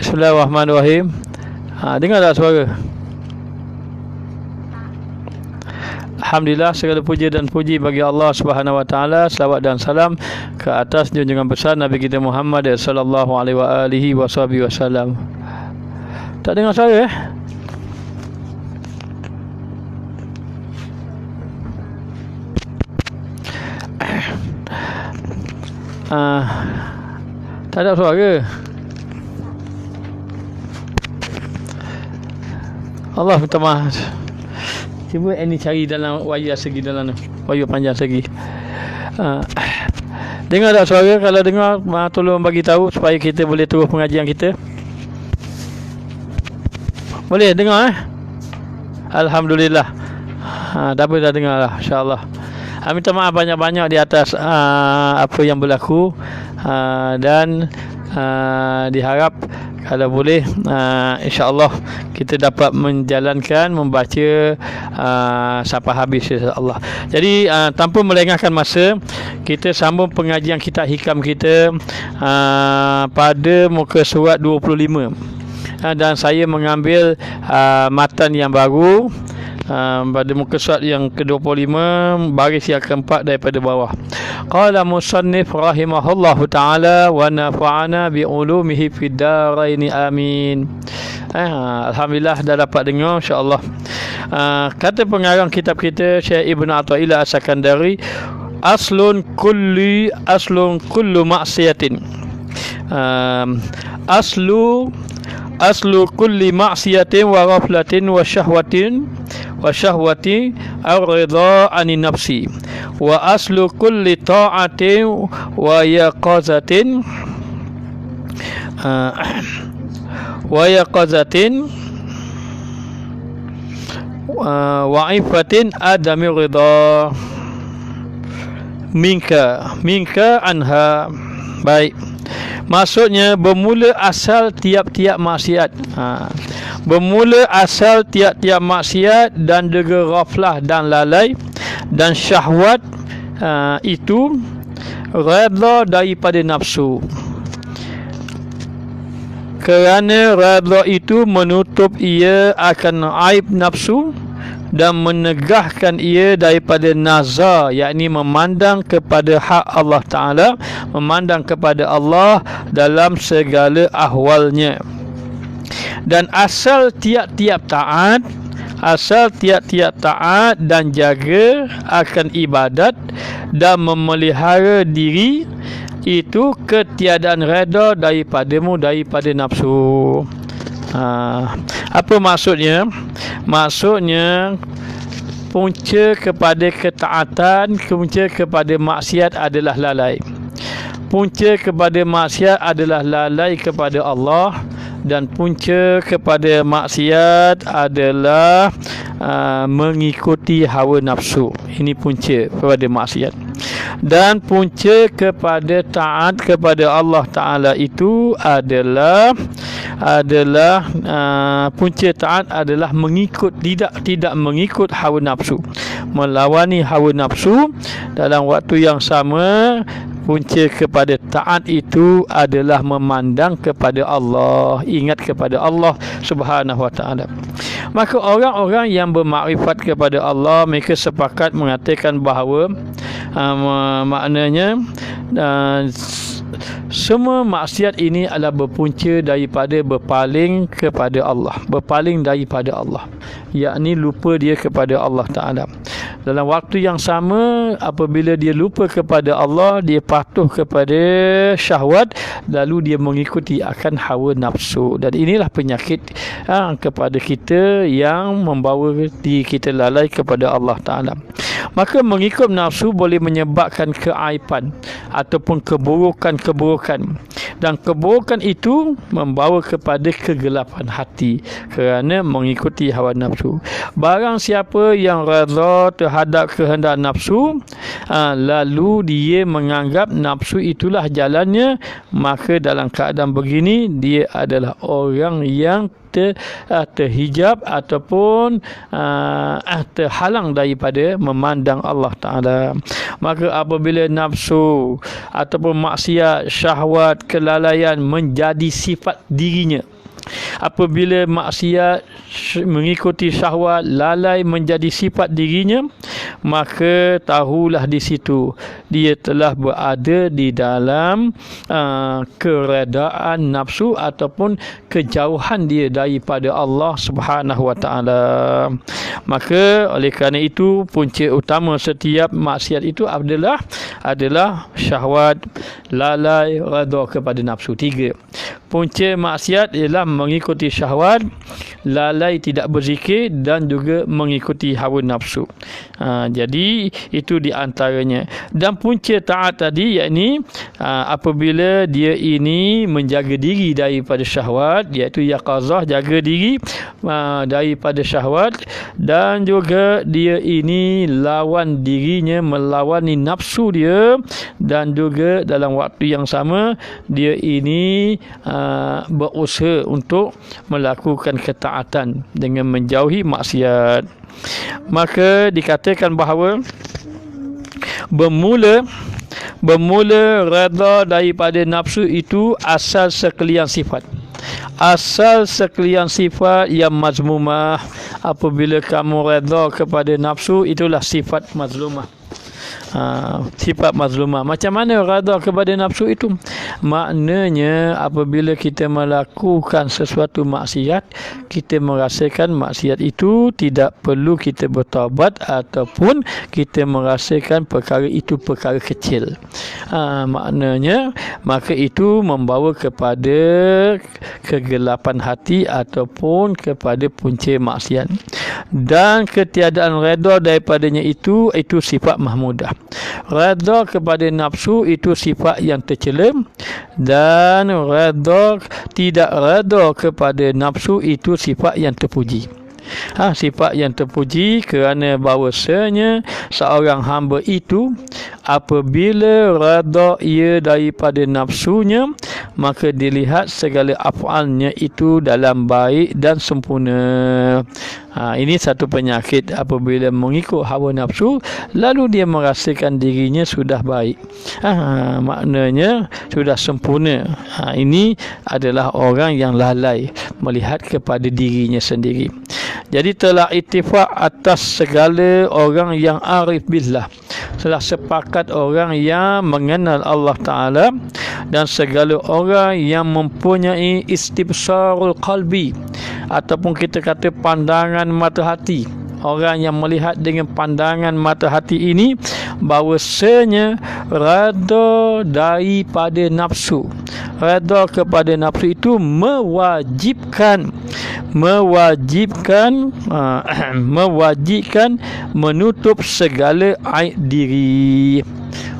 Bismillahirrahmanirrahim. Dengar tak suara? Alhamdulillah, segala puja dan puji bagi Allah Subhanahu wa taala. Selawat dan salam ke atas junjungan besar Nabi kita Muhammad sallallahu alaihi wasallam. Tak dengar suara tak ada suara. Allah minta maaf. Cuba ini cari dalam wayar segi dalam wayar panjang segi. Dengar tak suara? Kalau dengar, tolong bagi tahu supaya kita boleh terus pengajian kita. Boleh dengar Alhamdulillah. Dah dengar lah, insya-Allah. Minta maaf banyak-banyak di atas apa yang berlaku, dan diharap kalau boleh insya-Allah kita dapat menjalankan membaca sampai habis insya-Allah. Jadi tanpa melengahkan masa, kita sambung pengajian kitab hikam kita pada muka surat 25. Dan saya mengambil matan yang baru pada muka surat yang ke-25, baris yang keempat daripada bawah. Qala musannif rahimahullahu ta'ala wa nafa'ana bi ulumihi fid daraini amin. Alhamdulillah dah dapat dengar insya-Allah. Kata pengarang kitab kita Syekh Ibn Athaillah As-Sakandari, aslun kullu maksiatin. Aslu kulli maksiatin wa ghaflatin wa syahwati ar-ridha 'ani nafsi, wa aslu kulli ta'atin wa yaqazatin wa ifatin adami ridha minka anha. Baik, maksudnya bermula asal tiap-tiap maksiat. Bermula asal tiap-tiap maksiat dan juga ghaflah dan lalai dan syahwat itu redha daripada nafsu. Kerana redha itu menutup ia akan aib nafsu dan menegahkan ia daripada nazar, yakni memandang kepada hak Allah Ta'ala, memandang kepada Allah dalam segala ahwalnya. Dan asal tiap-tiap taat dan jaga akan ibadat dan memelihara diri itu ketiadaan redha daripada nafsu. Apa maksudnya? Maksudnya punca kepada ketaatan, punca kepada maksiat adalah lalai. Punca kepada maksiat adalah lalai kepada Allah, dan punca kepada maksiat adalah mengikuti hawa nafsu. Ini punca kepada maksiat. Dan punca kepada taat kepada Allah Ta'ala itu adalah punca taat adalah mengikut, tidak mengikut hawa nafsu, melawani hawa nafsu. Dalam waktu yang sama, punca kepada taat itu adalah memandang kepada Allah, ingat kepada Allah Subhanahu wa ta'ala. Maka orang-orang yang bermakrifat kepada Allah, mereka sepakat mengatakan bahawa maknanya semua maksiat ini adalah berpunca daripada berpaling kepada Allah, berpaling daripada Allah, yakni lupa dia kepada Allah Ta'ala. Dalam waktu yang sama, apabila dia lupa kepada Allah, dia patuh kepada syahwat, lalu dia mengikuti akan hawa nafsu. Dan inilah penyakit kepada kita yang membawa diri kita lalai kepada Allah Ta'ala. Maka mengikut nafsu boleh menyebabkan keaiban ataupun keburukan, dan keburukan itu membawa kepada kegelapan hati kerana mengikuti hawa nafsu. Barang siapa yang redha terhadap kehendak nafsu, lalu dia menganggap nafsu itulah jalannya, maka dalam keadaan begini dia adalah orang yang terhijab ataupun terhalang daripada memandang Allah Ta'ala. Maka apabila nafsu ataupun maksiat, syahwat, kelalaian menjadi sifat dirinya, apabila maksiat mengikuti syahwat, lalai menjadi sifat dirinya, maka tahulah di situ dia telah berada di dalam keredaan nafsu ataupun kejauhan dia daripada Allah Subhanahu Wa Taala. Maka oleh kerana itu punca utama setiap maksiat itu adalah syahwat, lalai, redha kepada nafsu. 3. Punca maksiat ialah mengikuti syahwat, lalai tidak berzikir dan juga mengikuti hawa nafsu. Jadi itu di antaranya. Dan punca taat tadi, yakni apabila dia ini menjaga diri daripada syahwat, iaitu yaqazah, jaga diri daripada syahwat, dan juga dia ini lawan dirinya, melawani nafsu dia, dan juga dalam waktu yang sama dia ini berusaha untuk melakukan ketaatan dengan menjauhi maksiat. Maka dikatakan bahawa bermula redha daripada nafsu itu asal sekalian sifat. Asal sekalian sifat yang mazmumah. Apabila kamu redha kepada nafsu, itulah sifat mazlumah. Sifat mazlumah. Macam mana redha kepada nafsu itu? Maknanya apabila kita melakukan sesuatu maksiat, kita merasakan maksiat itu tidak perlu kita bertaubat, ataupun kita merasakan perkara itu perkara kecil. Maknanya maka itu membawa kepada kegelapan hati ataupun kepada punca maksiat. Dan ketiadaan redha daripadanya itu sifat mahmudah. Redha kepada nafsu itu sifat yang tercela, dan tidak redha kepada nafsu itu sifat yang terpuji. Sifat yang terpuji kerana bahawasanya seorang hamba itu apabila redha ia daripada nafsunya, maka dilihat segala af'alnya itu dalam baik dan sempurna. Ini satu penyakit apabila mengikut hawa nafsu, lalu dia merasakan dirinya sudah baik, maknanya sudah sempurna. Ini adalah orang yang lalai melihat kepada dirinya sendiri. Jadi telah ittifaq atas segala orang yang arif billah, telah sepakat orang yang mengenal Allah Ta'ala, dan segala orang yang mempunyai istibsarul qalbi, ataupun kita kata pandangan mata hati. Orang yang melihat dengan pandangan mata hati ini bahawasanya redha daripada nafsu, redha kepada nafsu itu mewajibkan menutup segala aib diri.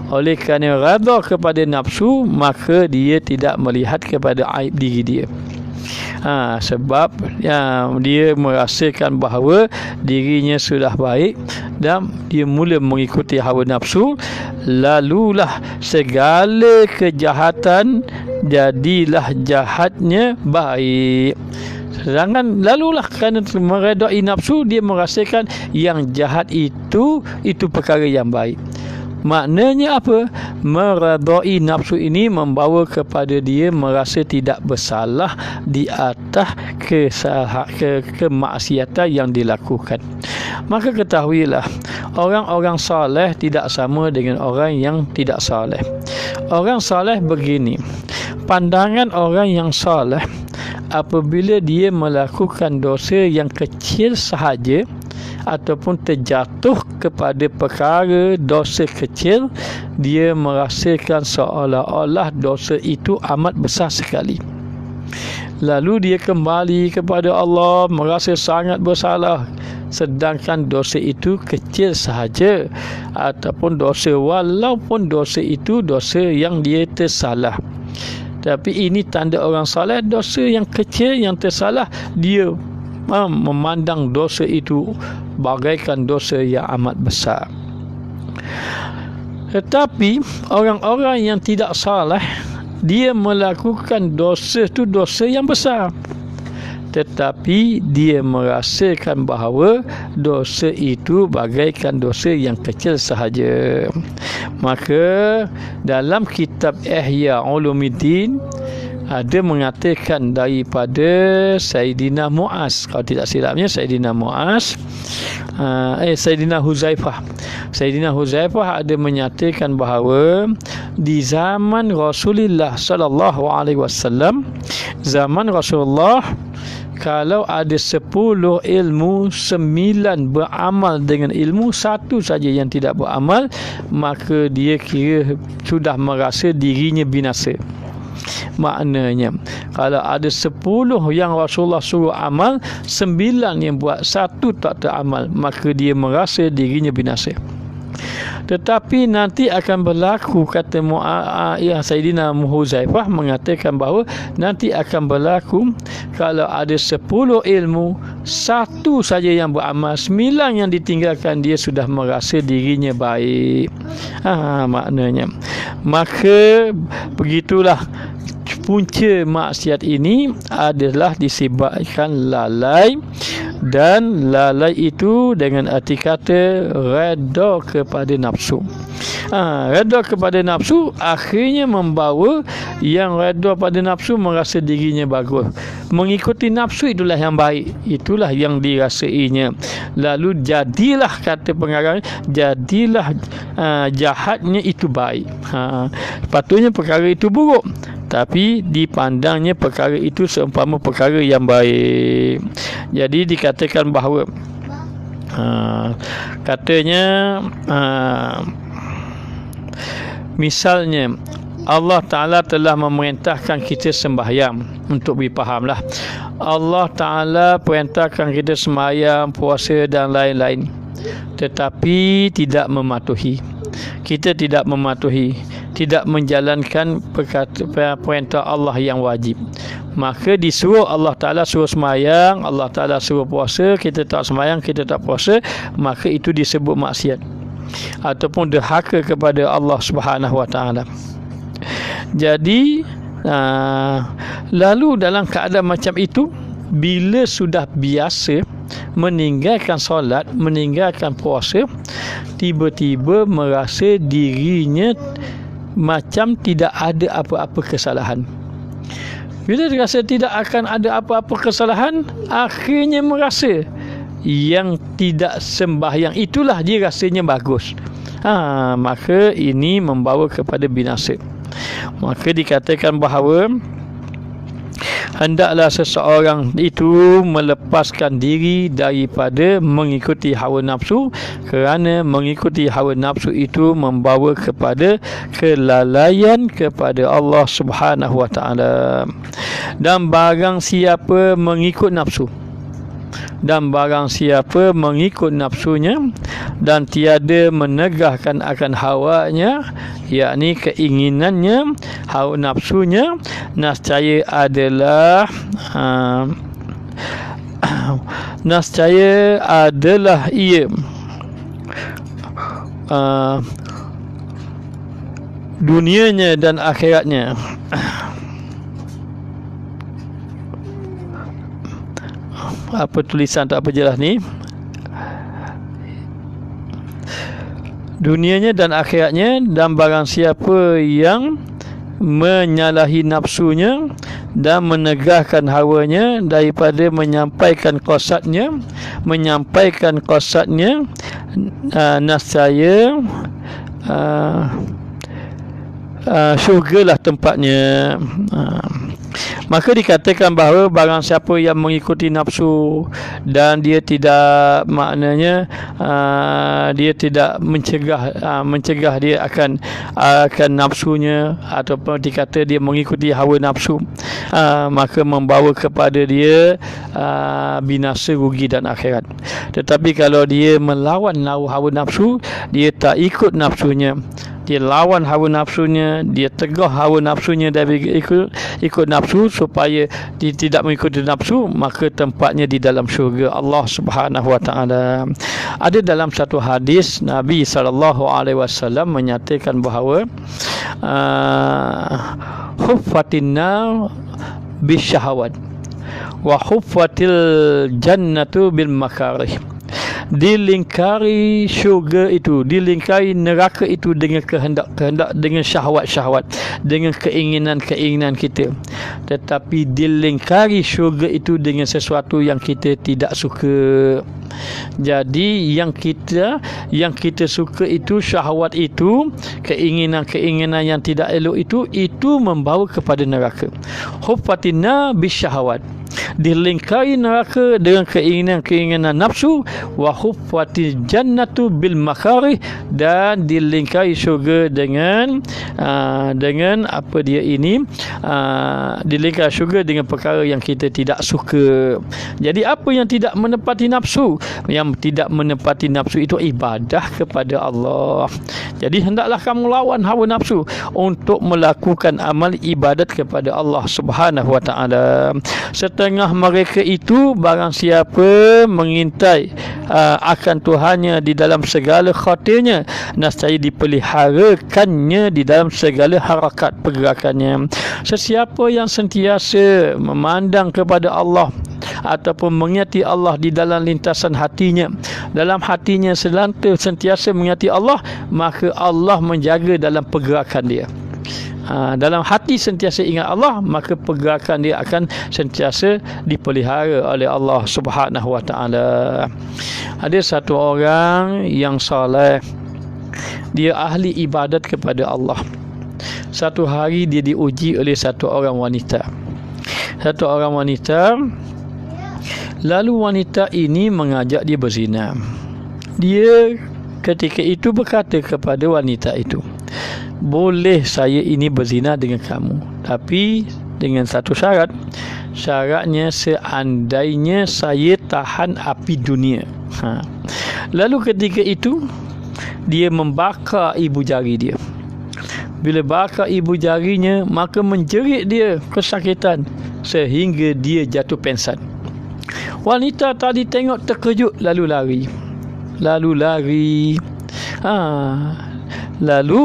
Oleh kerana redha kepada nafsu, maka dia tidak melihat kepada aib diri dia. Sebab dia merasakan bahawa dirinya sudah baik dan dia mula mengikuti hawa nafsu, lalulah segala kejahatan jadilah jahatnya baik. Sedangkan lalulah kerana meredai nafsu, dia merasakan yang jahat itu perkara yang baik. Maknanya apa? Meredai nafsu ini membawa kepada dia merasa tidak bersalah di atas kemaksiatan yang dilakukan. Maka ketahuilah, orang-orang soleh tidak sama dengan orang yang tidak soleh. Orang soleh begini, pandangan orang yang soleh apabila dia melakukan dosa yang kecil sahaja ataupun terjatuh kepada perkara dosa kecil, dia merasakan seolah-olah dosa itu amat besar sekali. Lalu dia kembali kepada Allah merasa sangat bersalah, sedangkan dosa itu kecil sahaja, ataupun dosa, walaupun dosa itu dosa yang dia tersalah. Tapi ini tanda orang saleh, dosa yang kecil yang tersalah, dia memandang dosa itu bagaikan dosa yang amat besar. Tetapi orang-orang yang tidak saleh, dia melakukan dosa itu dosa yang besar, tetapi dia merasakan bahawa dosa itu bagaikan dosa yang kecil sahaja. Maka dalam kitab Ihya Ulumuddin ada mengatakan daripada Sayyidina Muaz, kalau tidak silapnya Sayyidina Muaz, Sayyidina Huzaifah. Sayyidina Huzaifah ada menyatakan bahawa di zaman Rasulullah sallallahu alaihi wasallam, zaman Rasulullah, kalau ada 10 ilmu, 9 beramal dengan ilmu, 1 saja yang tidak beramal, maka dia kira sudah merasa dirinya binasa. Maknanya kalau ada 10 yang Rasulullah suruh amal, 9 yang buat, 1 tak teramal, maka dia merasa dirinya binasa. Tetapi nanti akan berlaku, kata Sayyidina Huzaifah mengatakan bahawa nanti akan berlaku kalau ada 10 ilmu, 1 saja yang beramal, 9 yang ditinggalkan, dia sudah merasa dirinya baik. Maknanya, maka begitulah punca maksiat ini adalah disebabkan lalai, dan lalai itu dengan arti kata redha kepada nafsu. Redha kepada nafsu akhirnya membawa yang redha pada nafsu merasa dirinya bagus. Mengikuti nafsu itulah yang baik, itulah yang dirasainya. Lalu jadilah, kata pengarang, jadilah jahatnya itu baik. Patutnya perkara itu buruk, tapi dipandangnya perkara itu seumpama perkara yang baik. Jadi dikatakan bahawa katanya misalnya Allah Ta'ala telah memerintahkan kita sembahyang. Untuk dipahamlah, Allah Ta'ala perintahkan kita sembahyang, puasa dan lain-lain, tetapi tidak mematuhi. Kita tidak mematuhi, tidak menjalankan perintah Allah yang wajib. Maka disuruh Allah Ta'ala suruh sembahyang, Allah Ta'ala suruh puasa, kita tak sembahyang, kita tak puasa, maka itu disebut maksiat ataupun derhaka kepada Allah Subhanahu Wa Ta'ala. Jadi lalu dalam keadaan macam itu, bila sudah biasa meninggalkan solat, meninggalkan puasa, tiba-tiba merasa dirinya macam tidak ada apa-apa kesalahan. Bila dia rasa tidak akan ada apa-apa kesalahan, akhirnya merasa yang tidak sembahyang itulah dia rasanya bagus. Maka ini membawa kepada binasa. Maka dikatakan bahawa hendaklah seseorang itu melepaskan diri daripada mengikuti hawa nafsu, kerana mengikuti hawa nafsu itu membawa kepada kelalaian kepada Allah Subhanahu Wa Ta'ala. Dan barang siapa mengikut nafsu, nafsunya dan tiada menegahkan akan hawanya, yakni keinginannya, hawa nafsunya, nescaya adalah ia dunianya dan akhiratnya. Apa tulisan tak apa jelas ni? Dunianya dan akhiratnya, dan barang siapa yang menyalahi nafsunya dan menegahkan hawanya daripada menyampaikan qasadnya, nescaya syurgalah tempatnya. Maka dikatakan bahawa barang siapa yang mengikuti nafsu dan dia tidak, maknanya dia tidak mencegah dia akan nafsunya, ataupun dikata dia mengikuti hawa nafsu, maka membawa kepada dia binasa, rugi dan akhirat. Tetapi kalau dia melawan hawa nafsu, dia tak ikut nafsunya, dia lawan hawa nafsunya, dia tegah hawa nafsunya dari ikut nafsu supaya dia tidak mengikuti nafsu, maka tempatnya di dalam syurga Allah Subhanahu Wa Ta'ala. Ada dalam satu hadis Nabi SAW menyatakan bahawa huffatin nar bisyahawat, wa huffatil jannatu bil makarih. Dilingkari syurga itu, dilingkari neraka itu dengan kehendak-kehendak, dengan syahwat-syahwat, dengan keinginan-keinginan kita. Tetapi dilingkari syurga itu dengan sesuatu yang kita tidak suka. Jadi yang kita suka itu, syahwat itu, keinginan-keinginan yang tidak elok itu membawa kepada neraka. Huffatina bisyahawat, dilingkari neraka dengan keinginan-keinginan nafsu, wa huffatil jannatu bil makarih, dan dilingkari syurga dengan dilingkari syurga dengan perkara yang kita tidak suka. Jadi apa yang tidak menepati nafsu? Yang tidak menepati nafsu itu ibadah kepada Allah. Jadi hendaklah kamu lawan hawa nafsu untuk melakukan amal ibadat kepada Allah Subhanahu wa taala. Setengah mereka itu, barang siapa mengintai akan Tuhannya di dalam segala khatirnya, nescaya dipeliharakannya di dalam segala harakat pergerakannya. Sesiapa yang sentiasa memandang kepada Allah ataupun mengingati Allah di dalam lintasan hatinya, dalam hatinya sentiasa mengingati Allah, maka Allah menjaga dalam pergerakan dia. Dalam hati sentiasa ingat Allah, maka pergerakan dia akan sentiasa dipelihara oleh Allah Subhanahu wa taala. Ada satu orang yang soleh, dia ahli ibadat kepada Allah. Satu hari dia diuji oleh satu orang wanita. Lalu wanita ini mengajak dia berzina. Dia ketika itu berkata kepada wanita itu, boleh saya ini berzina dengan kamu, tapi dengan satu syarat. Syaratnya seandainya saya tahan api dunia. Lalu ketika itu dia membakar ibu jari dia. Bila bakar ibu jarinya, maka menjerit dia kesakitan sehingga dia jatuh pingsan. Wanita tadi tengok terkejut, lalu lari. Lalu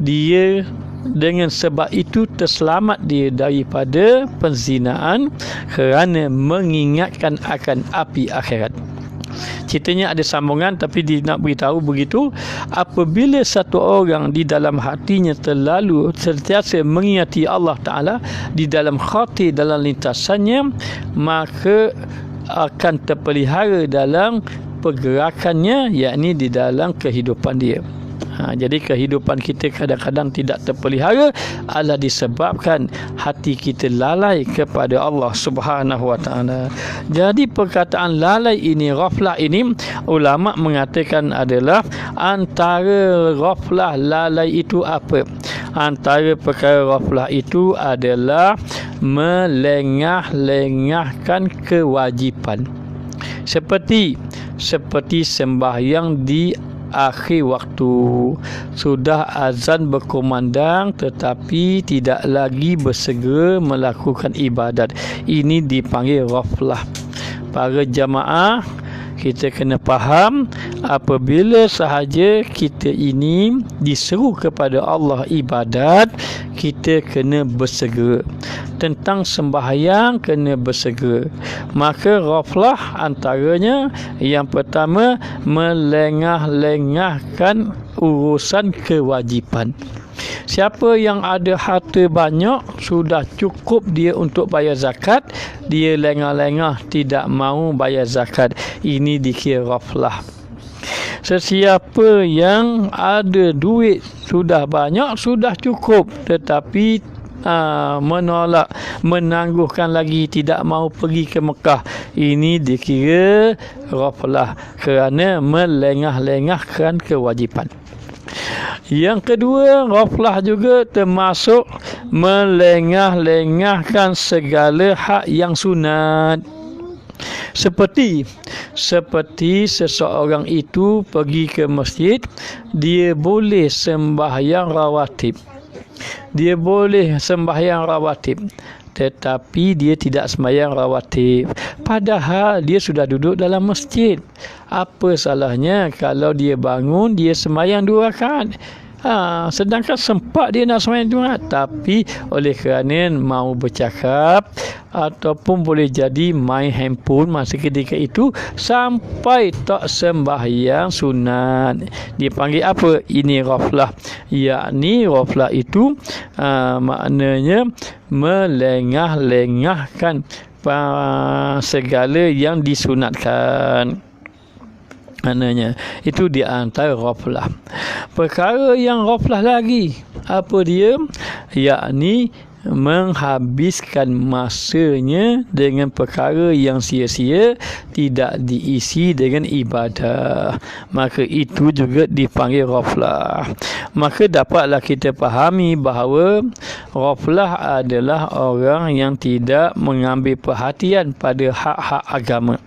dia dengan sebab itu terselamat dia daripada penzinaan kerana mengingatkan akan api akhirat. Ceritanya ada sambungan, tapi dia nak beritahu begitu, apabila satu orang di dalam hatinya terlalu sentiasa mengingati Allah Ta'ala di dalam khatir, dalam lintasannya, maka akan terpelihara dalam pergerakannya, yakni di dalam kehidupan dia. Jadi kehidupan kita kadang-kadang tidak terpelihara adalah disebabkan hati kita lalai kepada Allah Subhanahu wa taala. Jadi perkataan lalai ini, ghaflah ini, ulama mengatakan adalah antara ghaflah lalai itu apa? Antara perkara ghaflah itu adalah melengah-lengahkan kewajipan. Seperti sembahyang di akhir waktu, sudah azan berkumandang tetapi tidak lagi bersegera melakukan ibadat. Ini dipanggil ghaflah. Para jamaah, kita kena faham, apabila sahaja kita ini diseru kepada Allah ibadat, kita kena bersegera. Tentang sembahyang kena bersegera. Maka ghaflah antaranya yang pertama, melengah-lengahkan urusan kewajipan. Siapa yang ada harta banyak, sudah cukup dia untuk bayar zakat, dia lengah-lengah tidak mahu bayar zakat. Ini dikira ghaflah. Sesiapa yang ada duit sudah banyak, sudah cukup, tetapi menolak, menangguhkan lagi, tidak mahu pergi ke Mekah, ini dikira ghaflah kerana melengah-lengahkan kewajipan. Yang kedua, ghaflah juga termasuk melengah-lengahkan segala hak yang sunat. Seperti seseorang itu pergi ke masjid, dia boleh sembahyang rawatib. Tetapi dia tidak sembahyang rawatib, padahal dia sudah duduk dalam masjid. Apa salahnya kalau dia bangun, dia sembahyang 2 rakaat? Sedangkan sempat dia nak sembahyang 2 rakaat, tapi oleh kerana mau bercakap, ataupun boleh jadi main handphone masa ketika itu sampai tak sembahyang sunat. Dipanggil apa? Ini ghaflah. Yakni ghaflah itu maknanya melengah-lengahkan segala yang disunatkan. Maknanya itu di antara ghaflah. Perkara yang ghaflah lagi, apa dia? Yakni menghabiskan masanya dengan perkara yang sia-sia, tidak diisi dengan ibadah, maka itu juga dipanggil ghaflah. Maka dapatlah kita fahami bahawa ghaflah adalah orang yang tidak mengambil perhatian pada hak-hak agama.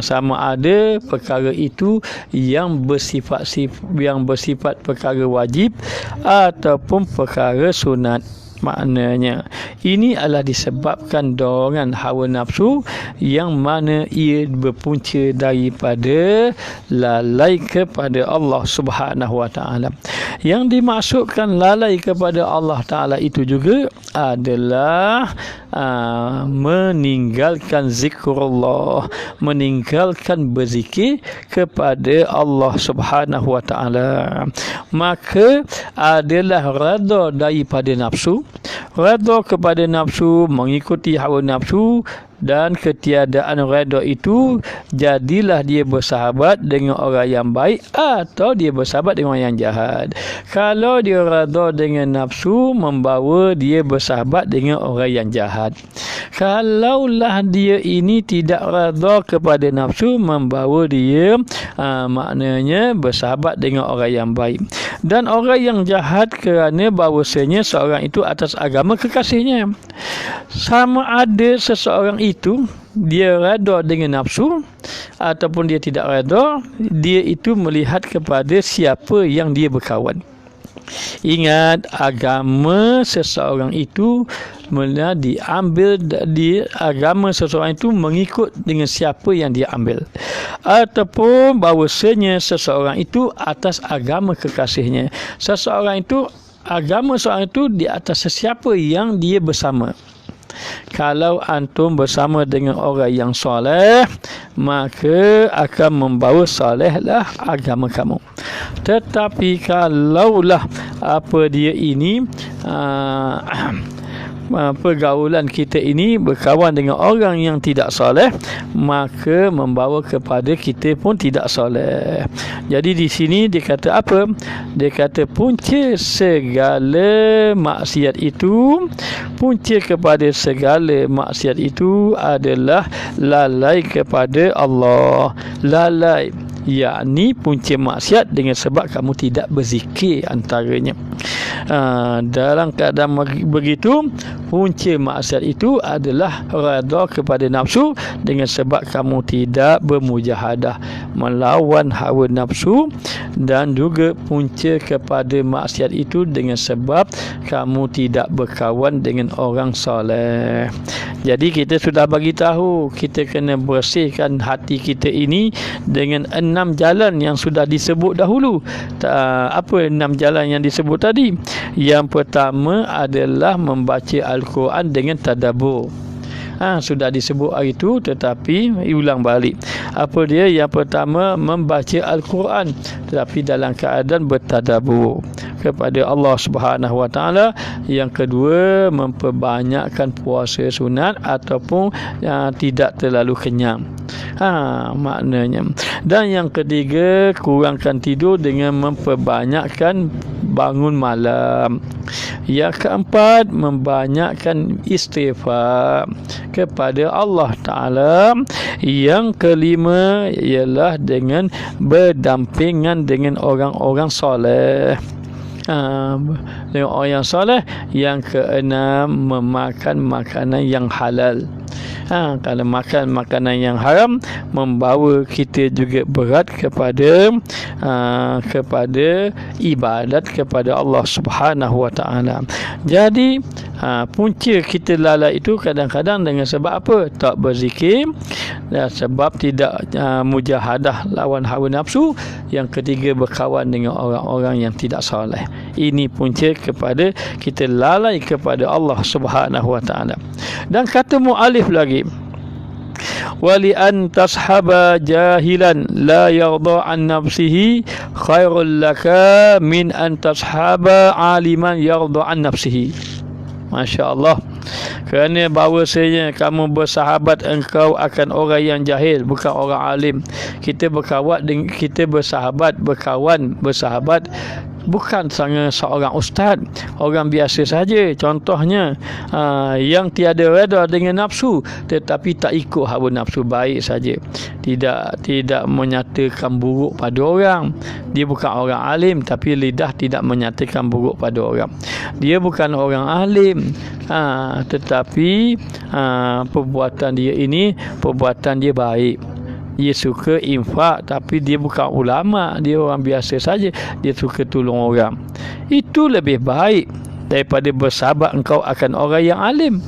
Sama ada perkara itu yang bersifat perkara wajib ataupun perkara sunat. Maknanya ini adalah disebabkan dorongan hawa nafsu yang mana ia berpunca daripada lalai kepada Allah Subhanahu wa taala. Yang dimaksudkan lalai kepada Allah taala itu juga adalah meninggalkan zikrullah, meninggalkan berzikir kepada Allah Subhanahu wa taala. Maka adalah redha daripada nafsu, redha kepada nafsu, mengikuti hawa nafsu, dan ketiadaan redha itu jadilah dia bersahabat dengan orang yang baik atau dia bersahabat dengan orang yang jahat. Kalau dia redha dengan nafsu, membawa dia bersahabat dengan orang yang jahat. Kalaulah dia ini tidak redha kepada nafsu, membawa dia maknanya bersahabat dengan orang yang baik. Dan orang yang jahat kerana bahawasanya seorang itu atas agama kekasihnya. Sama ada seseorang itu dia redha dengan nafsu ataupun dia tidak redha, dia itu melihat kepada siapa yang dia berkawan. Ingat, agama seseorang itu diambil di agama seseorang itu mengikut dengan siapa yang dia ambil, ataupun bahawasanya seseorang itu atas agama kekasihnya. Seseorang itu, agama seseorang itu di atas sesiapa yang dia bersama. Kalau antum bersama dengan orang yang soleh, maka akan membawa solehlah agama kamu. Tetapi kalaulah apa dia ini pergaulan kita ini berkawan dengan orang yang tidak soleh, maka membawa kepada kita pun tidak soleh. Jadi di sini dia kata apa? Dia kata punca segala maksiat itu, punca kepada segala maksiat itu adalah lalai kepada Allah. Lalai yakni punca maksiat dengan sebab kamu tidak berzikir antaranya. Dalam keadaan begitu, punca maksiat itu adalah redha kepada nafsu dengan sebab kamu tidak bermujahadah, melawan hawa nafsu, dan juga punca kepada maksiat itu dengan sebab kamu tidak berkawan dengan orang soleh. Jadi kita sudah bagi tahu kita kena bersihkan hati kita ini dengan 6 jalan yang sudah disebut dahulu. Apa 6 jalan yang disebut tadi? Yang pertama adalah membaca Al-Quran dengan tadabbur. Sudah disebut hari itu, tetapi ulang balik. Apa dia? Yang pertama, membaca Al-Quran tetapi dalam keadaan bertadabbur kepada Allah Subhanahu wa taala. Yang kedua, memperbanyakkan puasa sunat ataupun tidak terlalu kenyang. Maknanya. Dan yang ketiga, kurangkan tidur dengan memperbanyakkan bangun malam. Yang keempat, membanyakkan istighfar kepada Allah Ta'ala. Yang kelima ialah dengan berdampingan dengan orang-orang soleh. Dengan orang yang soleh. Yang keenam, memakan makanan yang halal. Kalau makan makanan yang haram, membawa kita juga berat kepada ibadat kepada Allah Subhanahu wa taala. Jadi Punca kita lalai itu kadang-kadang dengan sebab apa? Tak berzikir, dan sebab tidak mujahadah lawan hawa nafsu. Yang ketiga, berkawan dengan orang-orang yang tidak soleh. Ini punca kepada kita lalai kepada Allah Subhanahu wa taala. Dan kata mu'alif lagi, wali an tashaba jahilan la yarda an nafsihi khairul laka min an tashaba aliman yarda an nafsihi. Masya Allah. Kerana bahawasanya kamu bersahabat engkau akan orang yang jahil, bukan orang alim. Kita berkawan dengan, kita bersahabat, bersahabat bukan seorang ustaz, orang biasa saja. Contohnya yang tiada reda dengan nafsu, tetapi tak ikut hawa nafsu, baik saja, tidak menyatakan buruk pada orang. Dia bukan orang alim, tapi lidah tidak menyatakan buruk pada orang. Dia bukan orang alim, tetapi perbuatan dia ini perbuatan dia baik. Dia suka infak, tapi dia bukan ulama, dia orang biasa saja, dia suka tolong orang. Itu lebih baik daripada bersahabat engkau akan orang yang alim,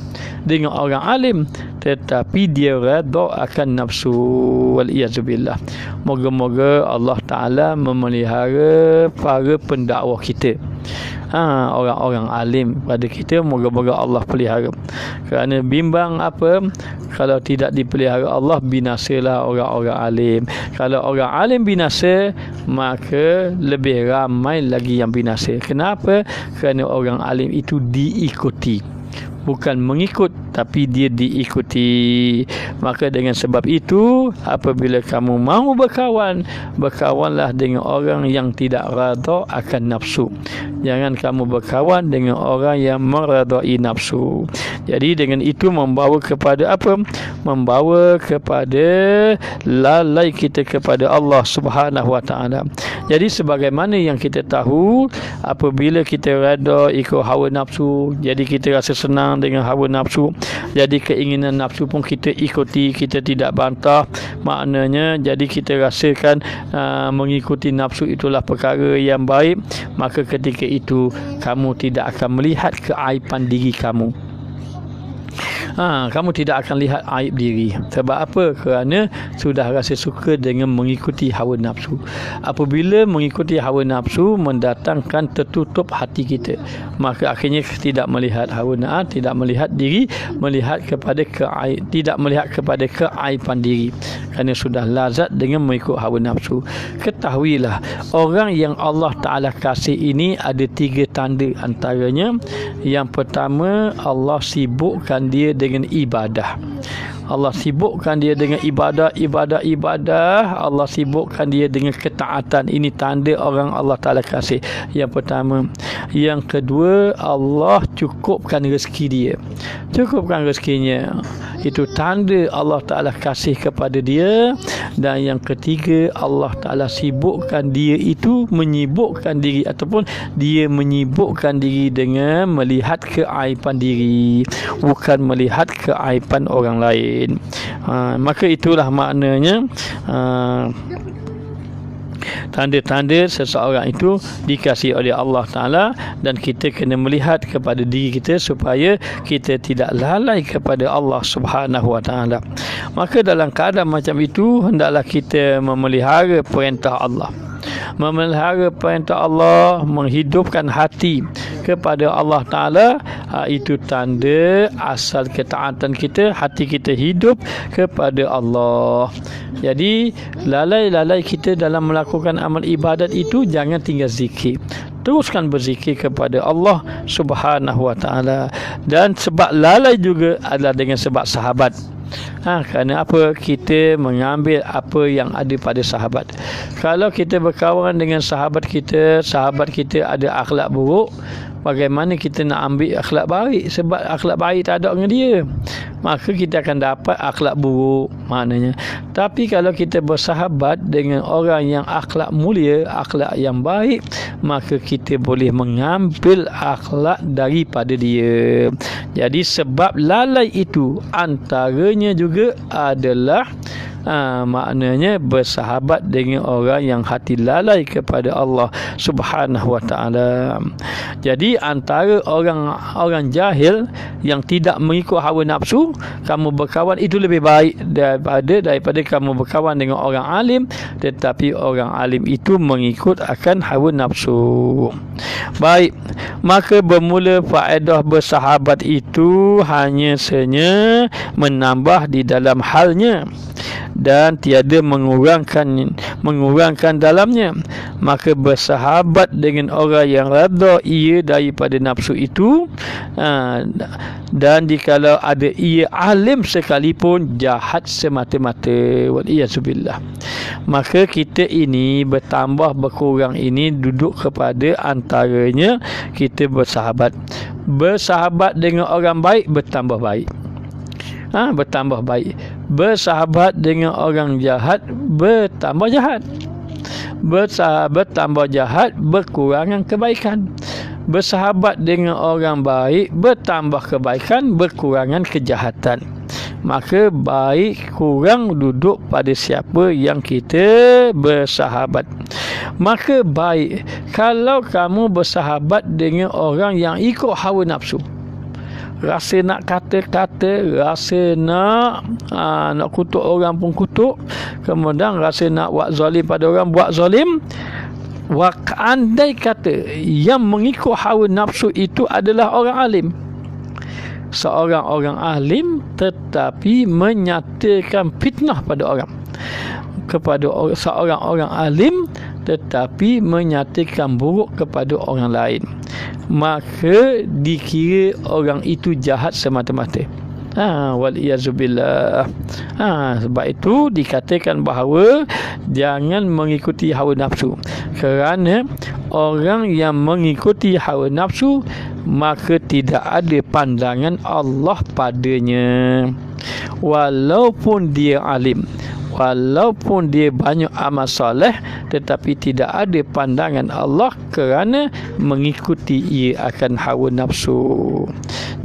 dengan orang alim tetapi dia redha akan nafsu. Wal-iyazubillah. Moga-moga Allah Ta'ala memelihara para pendakwah kita, orang-orang alim pada kita. Moga-moga Allah pelihara. Kerana bimbang apa, kalau tidak dipelihara Allah, binasalah orang-orang alim. Kalau orang alim binasa, maka lebih ramai lagi yang binasa. Kenapa? Kerana orang alim itu diikuti, bukan mengikut, tapi dia diikuti. Maka dengan sebab itu, apabila kamu mahu berkawan, berkawanlah dengan orang yang tidak redha akan nafsu. Jangan kamu berkawan dengan orang yang meredai nafsu. Jadi dengan itu membawa kepada apa? Membawa kepada lalai kita kepada Allah Subhanahu wa taala. Jadi sebagaimana yang kita tahu, apabila kita redha ikut hawa nafsu, jadi kita rasa senang dengan hawa nafsu, jadi keinginan nafsu pun kita ikuti, kita tidak bantah. Maknanya jadi kita rasakan mengikuti nafsu itulah perkara yang baik. Maka ketika itu kamu tidak akan melihat keaiban diri kamu. Kamu tidak akan lihat aib diri. Sebab apa? Kerana sudah rasa suka dengan mengikuti hawa nafsu. Apabila mengikuti hawa nafsu mendatangkan tertutup hati kita, maka akhirnya tidak melihat hawa nafsu, tidak melihat diri, tidak melihat kepada keaiban diri, kerana sudah lazat dengan mengikut hawa nafsu. Ketahuilah, orang yang Allah Ta'ala kasih ini ada 3 tanda antaranya. Yang pertama, Allah sibukkan dia dengan ibadah. Allah sibukkan dia dengan ibadah. Allah sibukkan dia dengan ketaatan. Ini tanda orang Allah Ta'ala kasih. Yang pertama. Yang kedua, Allah cukupkan rezeki dia. Cukupkan rezekinya. Itu tanda Allah Ta'ala kasih kepada dia. Dan yang ketiga, Allah Ta'ala sibukkan dia itu, menyibukkan diri, ataupun dia menyibukkan diri dengan melihat keaiban diri, bukan melihat keaiban orang lain. Maka itulah maknanya tanda-tanda seseorang itu dikasihi oleh Allah Ta'ala. Dan kita kena melihat kepada diri kita supaya kita tidak lalai kepada Allah Subhanahu wa Ta'ala. Maka dalam keadaan macam itu, hendaklah kita memelihara perintah Allah, memelihara perintah Allah, menghidupkan hati kepada Allah Ta'ala. Itu tanda asal ketaatan kita, hati kita hidup kepada Allah. Jadi lalai-lalai kita dalam melakukan amal ibadat itu, jangan tinggal zikir. Teruskan berzikir kepada Allah Subhanahu wa Ta'ala. Dan sebab lalai juga adalah dengan sebab sahabat. Kerana apa? Kita mengambil apa yang ada pada sahabat. Kalau kita berkawan dengan sahabat kita ada akhlak buruk, bagaimana kita nak ambil akhlak baik? Sebab akhlak baik tak ada dengan dia, maka kita akan dapat akhlak buruk maknanya. Tapi kalau kita bersahabat dengan orang yang akhlak mulia, akhlak yang baik, maka kita boleh mengambil akhlak daripada dia. Jadi sebab lalai itu antaranya juga adalah maknanya bersahabat dengan orang yang hati lalai kepada Allah Subhanahu wa taala. Jadi antara orang jahil yang tidak mengikut hawa nafsu, kamu berkawan itu lebih baik daripada kamu berkawan dengan orang alim, tetapi orang alim itu mengikut akan hawa nafsu. Baik, maka bermula faedah bersahabat itu hanya saja menambah di dalam halnya dan tiada mengurangkan dalamnya. Maka bersahabat dengan orang yang rada ia daripada nafsu itu, dan dikalau ada ia alim sekalipun jahat semata-mata, waliyazubillah, maka kita ini bertambah berkurang ini duduk kepada antaranya kita bersahabat dengan orang baik bertambah baik, bertambah baik. Bersahabat dengan orang jahat bertambah jahat. Bertambah jahat berkurangan kebaikan. Bersahabat dengan orang baik bertambah kebaikan berkurangan kejahatan. Maka baik kurang duduk pada siapa yang kita bersahabat. Maka baik kalau kamu bersahabat dengan orang yang ikut hawa nafsu, rasa nak kata-kata, rasa nak kutuk orang pun kutuk, kemudian rasa nak buat zalim pada orang buat zalim. Andai kata yang mengikut hawa nafsu itu adalah orang alim, seorang orang alim tetapi menyatakan fitnah pada orang, kepada seorang orang alim tetapi menyatakan buruk kepada orang lain, maka dikira orang itu jahat semata-mata. Waliyazubillah. Sebab itu dikatakan bahawa jangan mengikuti hawa nafsu, kerana orang yang mengikuti hawa nafsu maka tidak ada pandangan Allah padanya, walaupun dia alim, walaupun dia banyak amal soleh, tetapi tidak ada pandangan Allah kerana mengikuti ia akan hawa nafsu.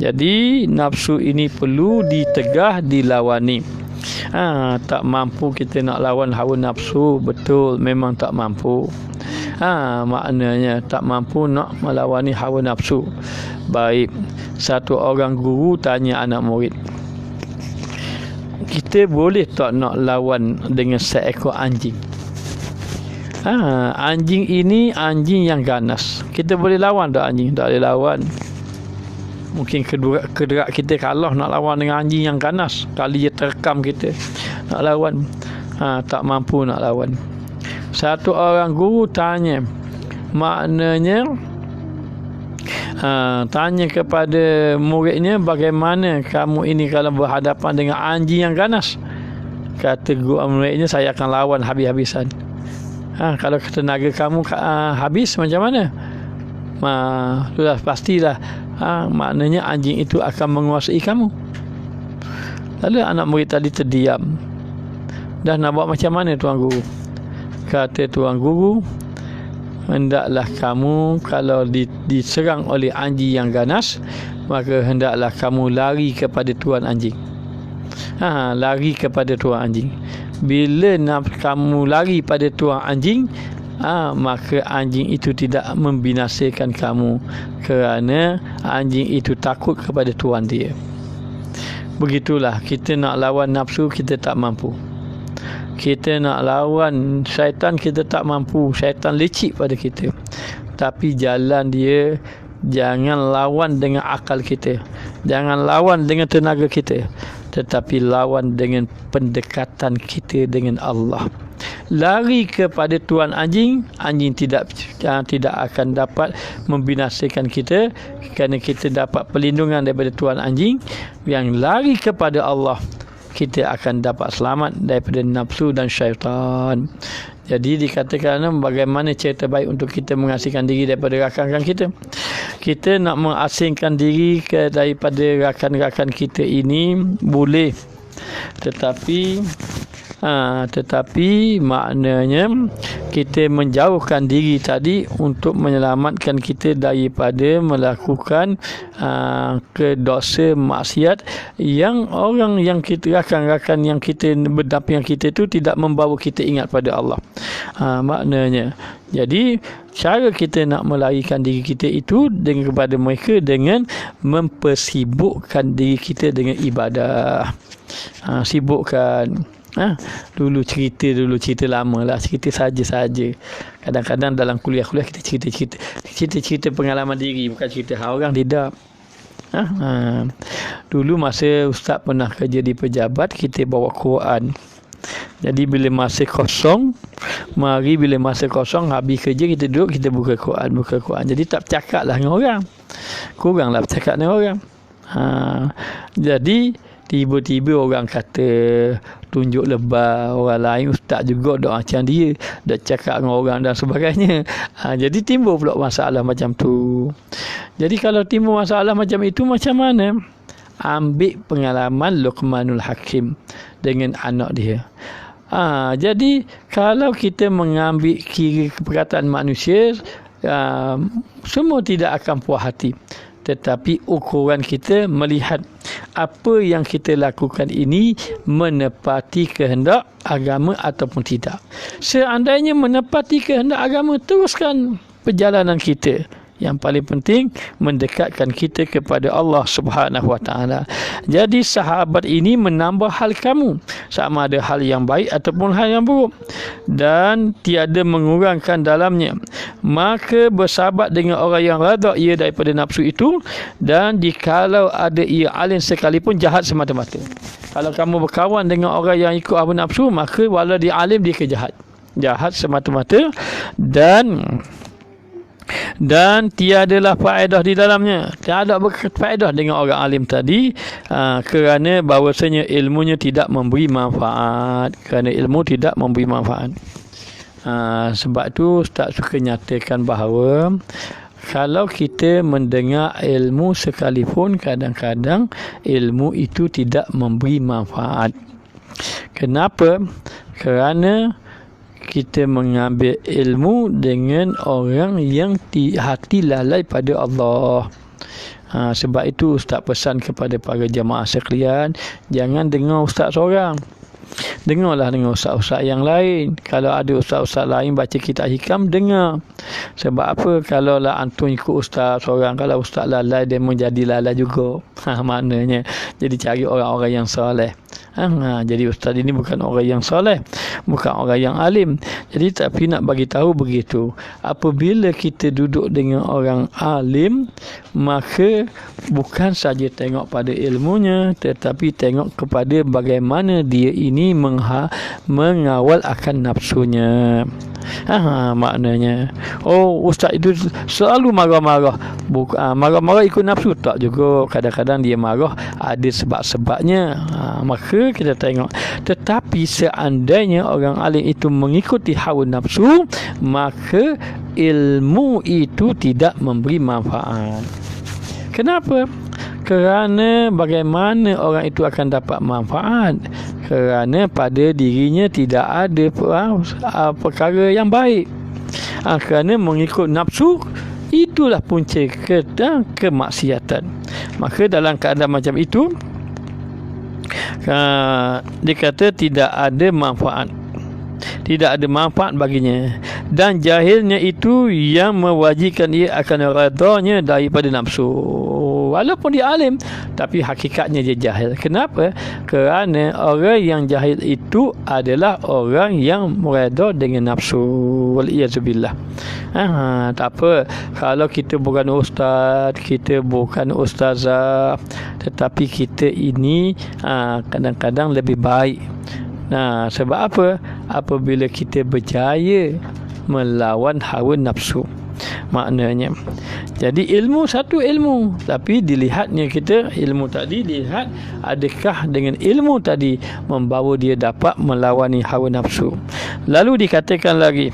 Jadi nafsu ini perlu ditegah, dilawani. Tak mampu kita nak lawan hawa nafsu, betul, memang tak mampu. Maknanya tak mampu nak melawani hawa nafsu. Baik, satu orang guru tanya anak murid, kita boleh tak nak lawan dengan seekor anjing? Anjing ini anjing yang ganas, kita boleh lawan tak anjing? Tak boleh lawan. Mungkin kederak kita kalah nak lawan dengan anjing yang ganas, kali dia terkam kita nak lawan. Tak mampu nak lawan. Satu orang guru tanya, maknanya tanya kepada muridnya, bagaimana kamu ini kalau berhadapan dengan anjing yang ganas? Kata guru muridnya, saya akan lawan habis-habisan. Kalau tenaga kamu habis macam mana? Sudah pastilah, maknanya anjing itu akan menguasai kamu. Lalu anak murid tadi terdiam. Dah nak buat macam mana tuan guru? Kata tuan guru, hendaklah kamu kalau diserang oleh anjing yang ganas, maka hendaklah kamu lari kepada tuan anjing. Lari kepada tuan anjing. Bila kamu lari pada tuan anjing, maka anjing itu tidak membinasakan kamu, kerana anjing itu takut kepada tuan dia. Begitulah, kita nak lawan nafsu kita tak mampu. Kita nak lawan syaitan kita tak mampu. Syaitan lecik pada kita. Tapi jalan dia, jangan lawan dengan akal kita, jangan lawan dengan tenaga kita, tetapi lawan dengan pendekatan kita dengan Allah. Lari kepada tuan anjing, anjing tidak akan dapat membinasakan kita, kerana kita dapat perlindungan daripada tuan anjing. Yang lari kepada Allah, kita akan dapat selamat daripada nafsu dan syaitan. Jadi dikatakan bagaimana cara terbaik untuk kita mengasingkan diri daripada rakan-rakan kita. Kita nak mengasingkan diri daripada rakan-rakan kita ini boleh, tetapi maknanya kita menjauhkan diri tadi untuk menyelamatkan kita daripada melakukan kedosa maksiat yang orang yang kita rakan-rakan yang kita berdamping kita tu tidak membawa kita ingat pada Allah. Maknanya, jadi cara kita nak melarikan diri kita itu dengan kepada mereka dengan mempersibukkan diri kita dengan ibadah. Sibukkan. Dulu cerita lama lah, cerita saja. Kadang-kadang dalam kuliah-kuliah kita cerita pengalaman diri, bukan cerita orang, tidak. Dulu masa ustaz pernah kerja di pejabat, kita bawa Quran. Jadi bila masa kosong, habis kerja kita duduk, kita buka Quran. Jadi tak bercakap lah dengan orang. Kuranglah bercakap dengan orang. Jadi tiba-tiba orang kata tunjuk lebah orang lain, ustaz juga dok macam dia, dah cakap dengan orang dan sebagainya. Jadi timbul pula masalah macam tu. Jadi kalau timbul masalah macam itu, macam mana? Ambil pengalaman Luqmanul Hakim dengan anak dia. Jadi kalau kita mengambil kira perkataan manusia, semua tidak akan puas hati. Tetapi ukuran kita melihat apa yang kita lakukan ini menepati kehendak agama ataupun tidak. Seandainya menepati kehendak agama, teruskan perjalanan kita. Yang paling penting mendekatkan kita kepada Allah Subhanahu Wa Taala. Jadi sahabat ini menambah hal kamu, sama ada hal yang baik ataupun hal yang buruk, dan tiada mengurangkan dalamnya. Maka bersahabat dengan orang yang rada ia daripada nafsu itu, dan jikalau ada ia alim sekalipun jahat semata-mata. Kalau kamu berkawan dengan orang yang ikut hawa nafsu, maka walau dia alim, dia jahat semata-mata, dan tiadalah faedah di dalamnya. Tiada berfaedah dengan orang alim tadi, kerana bahawasanya ilmunya tidak memberi manfaat. Sebab tu Ustaz suka nyatakan bahawa kalau kita mendengar ilmu sekalipun, kadang-kadang ilmu itu tidak memberi manfaat. Kenapa? Kerana kita mengambil ilmu dengan orang yang hati lalai pada Allah. Sebab itu Ustaz pesan kepada para jamaah sekalian, jangan dengar ustaz seorang, dengarlah dengan ustaz-ustaz yang lain. Kalau ada ustaz-ustaz lain baca kitab hikam, dengar. Sebab apa? Kalau lah antum ikut ustaz seorang, kalau ustaz lalai, dia menjadi lalai juga. Maknanya jadi cari orang-orang yang soleh. Jadi ustaz ini bukan orang yang soleh, bukan orang yang alim. Jadi tapi nak bagi tahu begitu, apabila kita duduk dengan orang alim, maka bukan saja tengok pada ilmunya, tetapi tengok kepada bagaimana dia ini mengawal akan nafsunya. Maknanya, ustaz itu selalu marah-marah. Marah-marah ikut nafsu, tak juga. Kadang-kadang dia marah ada sebab-sebabnya. Maka kita tengok. Tetapi seandainya orang alim itu mengikuti hawa nafsu, maka ilmu itu tidak memberi manfaat. Kenapa? Kerana bagaimana orang itu akan dapat manfaat? Kerana pada dirinya tidak ada perkara yang baik. Kerana mengikut nafsu, itulah punca kemaksiatan. Maka dalam keadaan macam itu, dia kata tidak ada manfaat. Tidak ada manfaat baginya. Dan jahilnya itu yang mewajibkan ia akan redanya daripada nafsu. Walaupun dia alim, tapi hakikatnya dia jahil. Kenapa? Kerana orang yang jahil itu adalah orang yang mereda dengan nafsu. Waliyazubillah. Tak apa. Kalau kita bukan ustaz, kita bukan ustazah, tetapi kita ini kadang-kadang lebih baik. Sebab apa? Apabila kita berjaya melawan hawa nafsu. Maknanya, jadi ilmu satu ilmu, tapi dilihatnya kita ilmu tadi, dilihat adakah dengan ilmu tadi membawa dia dapat melawani hawa nafsu. Lalu dikatakan lagi,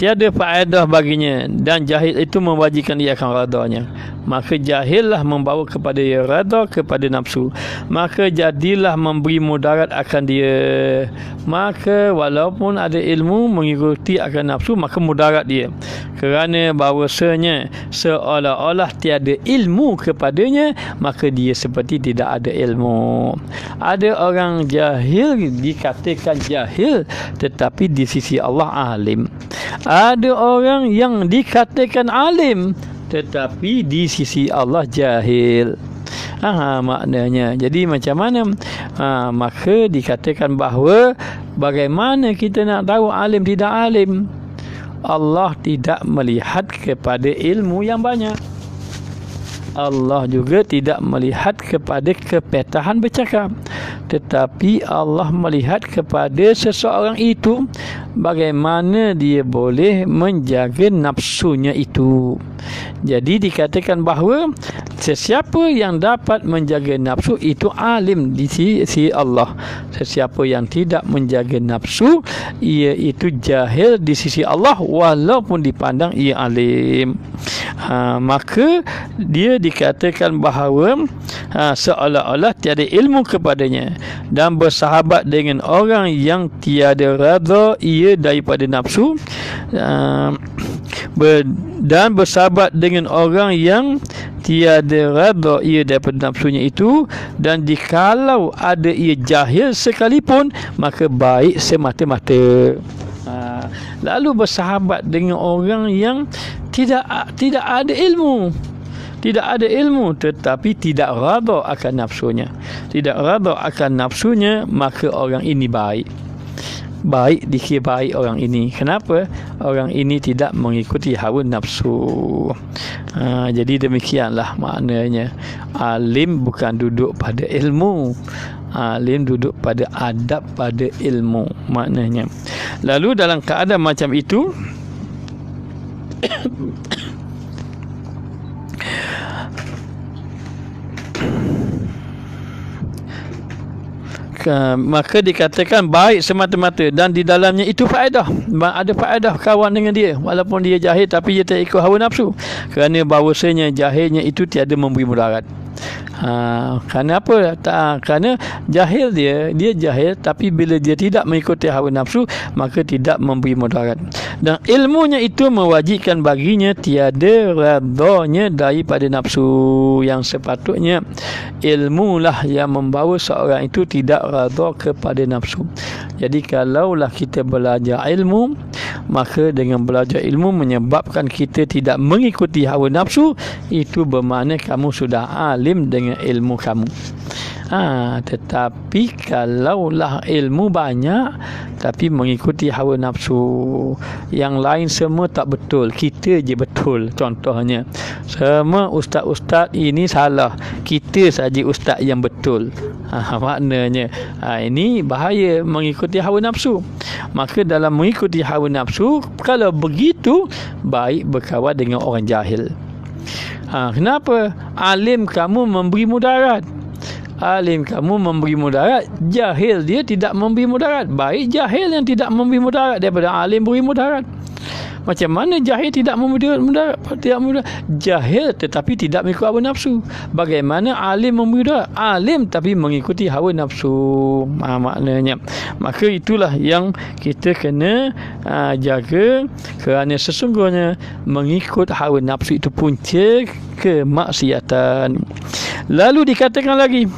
Tiada faedah baginya, dan jahil itu mewajibkan ia akan radanya. Maka jahillah membawa kepada ia rada kepada nafsu, maka jadilah memberi mudarat akan dia. Maka walaupun ada ilmu mengikuti akan nafsu, maka mudarat dia, kerana bahawasanya seolah-olah tiada ilmu kepadanya, maka dia seperti tidak ada ilmu. Ada orang jahil dikatakan jahil, tetapi di sisi Allah alim. Ada orang yang dikatakan alim, tetapi di sisi Allah jahil. Maknanya. Jadi macam mana? Maka dikatakan bahawa bagaimana kita nak tahu alim tidak alim? Allah tidak melihat kepada ilmu yang banyak. Allah juga tidak melihat kepada kepetahan bercakap, tetapi Allah melihat kepada seseorang itu, bagaimana dia boleh menjaga nafsunya itu. Jadi dikatakan bahawa sesiapa yang dapat menjaga nafsu itu alim di sisi Allah. Sesiapa yang tidak menjaga nafsu, ia itu jahil di sisi Allah, walaupun dipandang ia alim. Maka dia dikatakan bahawa seolah-olah tiada ilmu kepadanya, dan bersahabat dengan orang yang tiada rada ia daripada nafsu, dan bersahabat dengan orang yang tiada rada ia daripada nafsunya itu, dan jikalau ada ia jahil sekalipun, maka baik semata-mata. Lalu bersahabat dengan orang yang tidak ada ilmu, tetapi tidak rada akan nafsunya, maka orang ini baik dikira baik orang ini. Kenapa? Orang ini tidak mengikuti hawa nafsu. Jadi demikianlah maknanya. Alim bukan duduk pada ilmu, alim duduk pada adab, pada ilmu maknanya. Lalu dalam keadaan macam itu, maka dikatakan baik semata-mata, dan di dalamnya itu faedah, ada faedah kawan dengan dia walaupun dia jahil, tapi dia tak ikut hawa nafsu, kerana bahawasanya jahilnya itu tiada memberi mudarat. Kerana apa? Kerana jahil dia jahil, tapi bila dia tidak mengikuti hawa nafsu, maka tidak memberi mudarat. Dan ilmunya itu mewajibkan baginya tiada radanya daripada nafsu. Yang sepatutnya ilmulah yang membawa seorang itu tidak rada kepada nafsu. Jadi kalaulah kita belajar ilmu, maka dengan belajar ilmu menyebabkan kita tidak mengikuti hawa nafsu, itu bermakna kamu sudah alim dengan ilmu kamu. Tetapi kalaulah ilmu banyak tapi mengikuti hawa nafsu, yang lain semua tak betul, kita je betul. Contohnya, semua ustaz-ustaz ini salah, kita saja ustaz yang betul. Maknanya ini bahaya mengikuti hawa nafsu. Maka dalam mengikuti hawa nafsu, kalau begitu baik berkawan dengan orang jahil. Kenapa? Alim kamu memberi mudarat, jahil dia tidak memberi mudarat. Baik jahil yang tidak memberi mudarat daripada alim beri mudarat. Macam mana jahil tidak memberi mudarat? Jahil tetapi tidak mengikuti hawa nafsu. Bagaimana alim memberi mudarat? Alim tapi mengikuti hawa nafsu. Maknanya. Maka itulah yang kita kena jaga, kerana sesungguhnya mengikut hawa nafsu itu punca kemaksiatan. Lalu dikatakan lagi,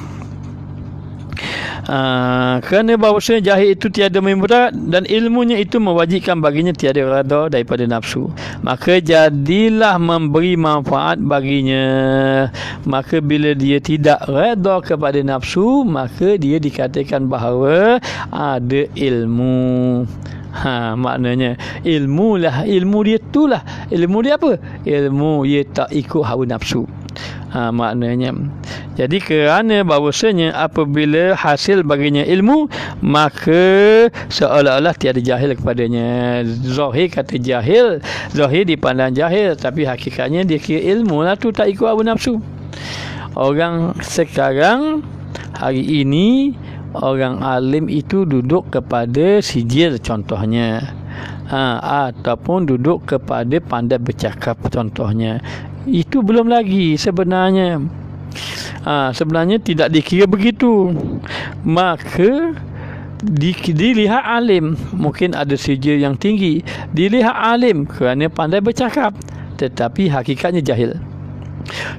kerana bahawasanya jahil itu tiada memudarat, dan ilmunya itu mewajibkan baginya tiada rada daripada nafsu, maka jadilah memberi manfaat baginya. Maka bila dia tidak rada kepada nafsu, maka dia dikatakan bahawa ada ilmu. Maknanya ilmu dia itulah. Ilmu dia apa? Ilmu dia tak ikut hawa nafsu. Maknanya. Jadi kerana bahawasanya apabila hasil baginya ilmu, maka seolah-olah tiada jahil kepadanya. Zahir kata jahil, zahir dipandang jahil, tapi hakikatnya dia kira ilmu lah tu, tak ikut hawa nafsu. Orang sekarang, hari ini, orang alim itu duduk kepada sijil contohnya. ataupun duduk kepada pandai bercakap contohnya. Itu belum lagi sebenarnya. Sebenarnya tidak dikira begitu. Maka dilihat alim, mungkin ada sijil yang tinggi, dilihat alim kerana pandai bercakap, tetapi hakikatnya jahil.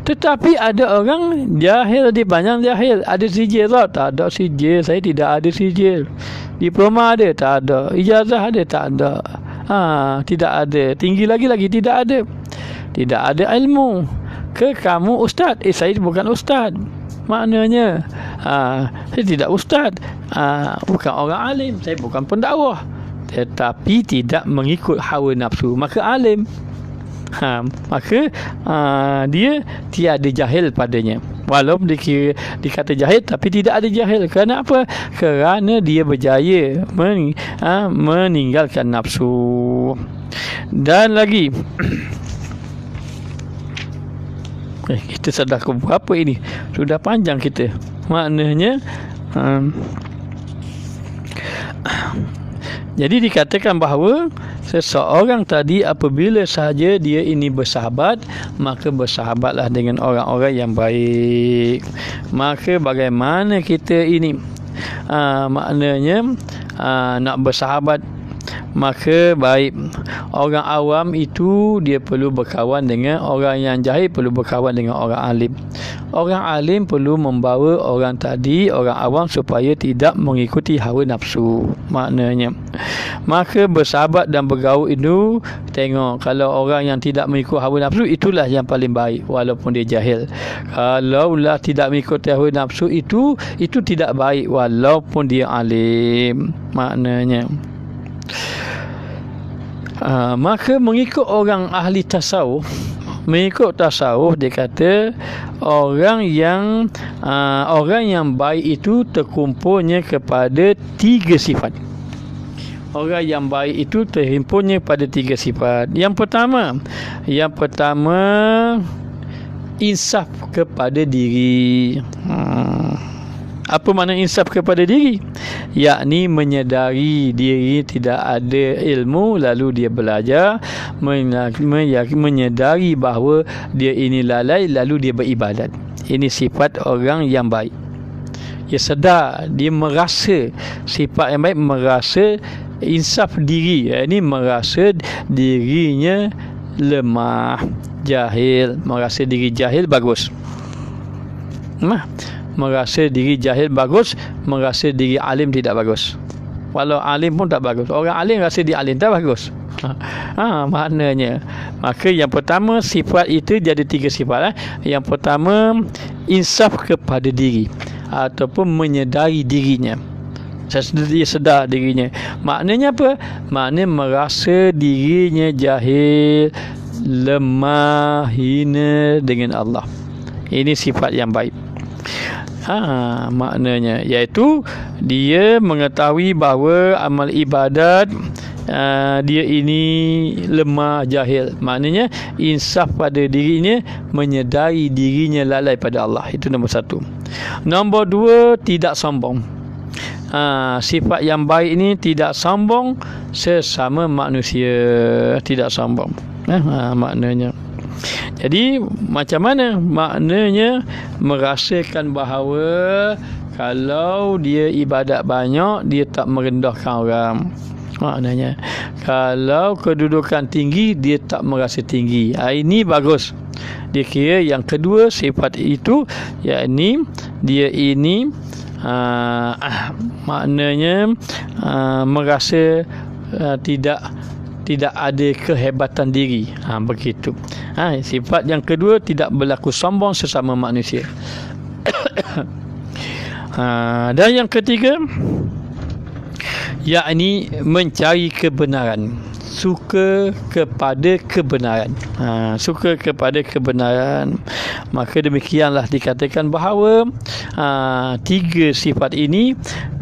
Tetapi ada orang jahil, dia banyak jahil, ada sijil tak ada sijil, saya tidak ada sijil. Diploma ada tak ada, ijazah ada tak ada, tidak ada, tinggi lagi tidak ada, tidak ada ilmu. Ke kamu ustaz? Saya bukan ustaz. Maknanya saya tidak ustaz, bukan orang alim, saya bukan pendakwah, tetapi tidak mengikut hawa nafsu, maka alim. Maka dia tiada jahil padanya, walaupun dikata jahil tapi tidak ada jahil. Kerana apa? Kerana dia berjaya meninggalkan nafsu. Dan lagi kita sudah ke berapa ini? Sudah panjang kita. Maknanya jadi dikatakan bahawa seseorang tadi apabila sahaja dia ini bersahabat, maka bersahabatlah dengan orang-orang yang baik. Maka bagaimana kita ini maknanya nak bersahabat, maka baik. Orang awam itu dia perlu berkawan dengan orang yang jahil, perlu berkawan dengan orang alim. Orang alim perlu membawa orang tadi, orang awam, supaya tidak mengikuti hawa nafsu. Maknanya, maka bersahabat dan bergaul itu, tengok, kalau orang yang tidak mengikut hawa nafsu, itulah yang paling baik walaupun dia jahil. Kalaulah tidak mengikut hawa nafsu, itu tidak baik walaupun dia alim. Maknanya, maka mengikut orang ahli tasawuf, dia kata orang yang baik itu terkumpulnya kepada 3 sifat. Orang yang baik itu terhimpunnya pada 3 sifat. Yang pertama insaf kepada diri. Apa makna insaf kepada diri? Yakni menyedari diri tidak ada ilmu, lalu dia belajar, menyedari bahawa dia ini lalai, lalu dia beribadat. Ini sifat orang yang baik. Dia sedar, dia merasa sifat yang baik, merasa insaf diri. Ini merasa dirinya lemah, jahil, merasa diri jahil bagus. Merasa diri jahil bagus, merasa diri alim tidak bagus. Walau alim pun tak bagus. Orang alim rasa dia alim tak bagus. Maknanya, maka yang pertama sifat itu dia ada 3 sifat. Yang pertama insaf kepada diri ataupun menyedari dirinya. Dia sedar dirinya. Maknanya apa? Maknanya merasa dirinya jahil, lemah, hina dengan Allah. Ini sifat yang baik. Maknanya iaitu dia mengetahui bahawa amal ibadat dia ini lemah, jahil. Maknanya insaf pada dirinya, menyedari dirinya lalai pada Allah. Itu nombor 1. Nombor 2, tidak sombong. Sifat yang baik ini tidak sombong sesama manusia, tidak sombong. Maknanya, jadi macam mana? Maknanya merasakan bahawa kalau dia ibadat banyak, dia tak merendahkan orang. Maknanya kalau kedudukan tinggi, dia tak merasa tinggi. Ini bagus. Dia kira yang kedua sifat itu, yakni dia ini maknanya merasa tidak ada kehebatan diri. Begitu. Sifat yang kedua, tidak berlaku sombong sesama manusia. Dan yang ketiga, yakni mencari kebenaran, suka kepada kebenaran. Suka kepada kebenaran. Maka demikianlah dikatakan bahawa 3 sifat ini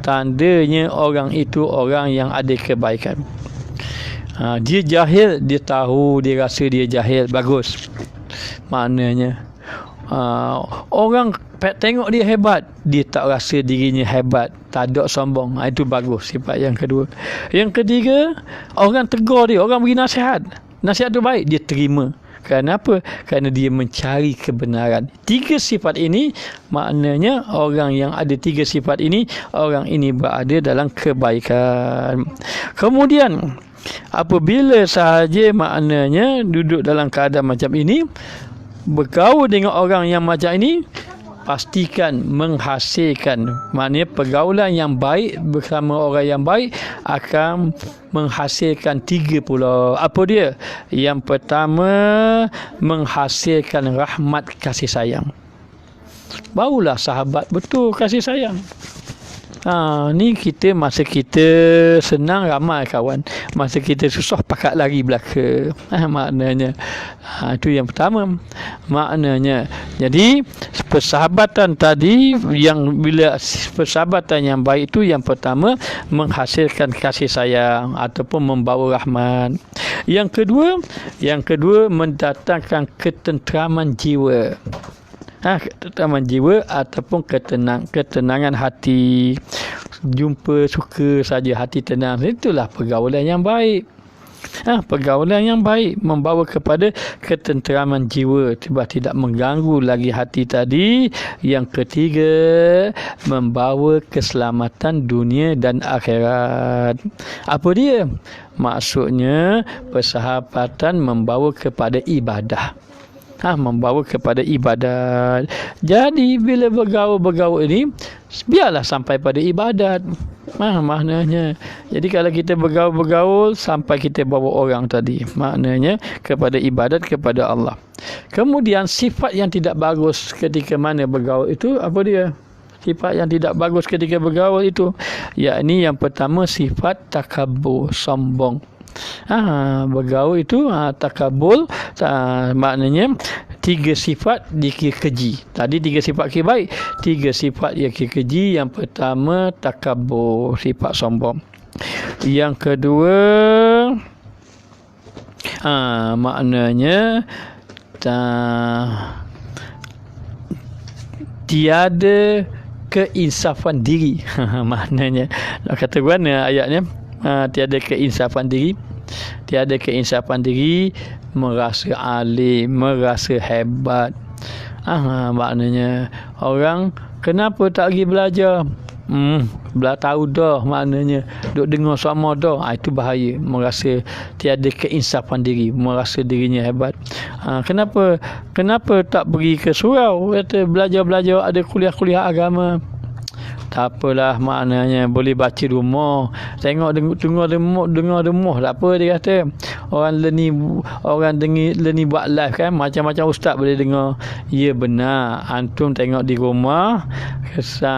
tandanya orang itu orang yang ada kebaikan. Dia jahil, dia tahu, dia rasa dia jahil, bagus. Maknanya orang tengok dia hebat, dia tak rasa dirinya hebat, tak ada sombong. Itu bagus, sifat yang kedua. Yang ketiga, orang tegur dia, orang beri nasihat tu baik, dia terima. Kenapa? Kerana dia mencari kebenaran. 3 sifat ini maknanya orang yang ada 3 sifat ini, orang ini berada dalam kebaikan. Kemudian apabila sahaja maknanya duduk dalam keadaan macam ini, bergaul dengan orang yang macam ini, pastikan menghasilkan, maknanya pergaulan yang baik bersama orang yang baik akan menghasilkan 3 pula. Apa dia? Yang pertama, menghasilkan rahmat kasih sayang. Barulah sahabat betul kasih sayang. Ni kita masa kita senang ramai kawan, masa kita susah pakat lari belaka. Maknanya itu yang pertama. Maknanya jadi persahabatan tadi, yang bila persahabatan yang baik itu yang pertama menghasilkan kasih sayang ataupun membawa rahmat. Yang kedua mendatangkan ketenteraman jiwa. Ketenteraman jiwa ataupun ketenangan hati. Jumpa suka saja, hati tenang. Itulah pergaulan yang baik. Pergaulan yang baik membawa kepada ketenteraman jiwa, sebab tidak mengganggu lagi hati tadi. Yang ketiga, membawa keselamatan dunia dan akhirat. Apa dia? Maksudnya persahabatan membawa kepada ibadah. Membawa kepada ibadat. Jadi bila bergaul ini, biarlah sampai pada ibadat. Maknanya. Jadi kalau kita bergaul sampai kita bawa orang tadi, maknanya kepada ibadat kepada Allah. Kemudian sifat yang tidak bagus ketika mana bergaul itu, apa dia? Sifat yang tidak bagus ketika bergaul itu, yakni yang pertama sifat takabur, sombong. Bergaul itu takabul, maknanya 3 sifat dikira keji. Tadi 3 sifat kira baik, 3 sifat yang kira keji. Yang pertama takabur, sifat sombong. Yang kedua maknanya tiada keinsafan diri. Maknanya kata mana ayatnya? Tiada keinsafan diri. Tiada keinsafan diri, merasa alim, merasa hebat. Maknanya orang kenapa tak pergi belajar? Tahu dah, maknanya duk dengar sama dah. Itu bahaya, merasa tiada keinsafan diri, merasa dirinya hebat. Kenapa tak pergi ke surau, kata belajar ada kuliah-kuliah agama? Tak apalah, maknanya boleh baca rumah, tengok dengar rumah, tak apa dia kata. Orang ni buat live kan, macam-macam ustaz boleh dengar. Ya benar, antum tengok di rumah.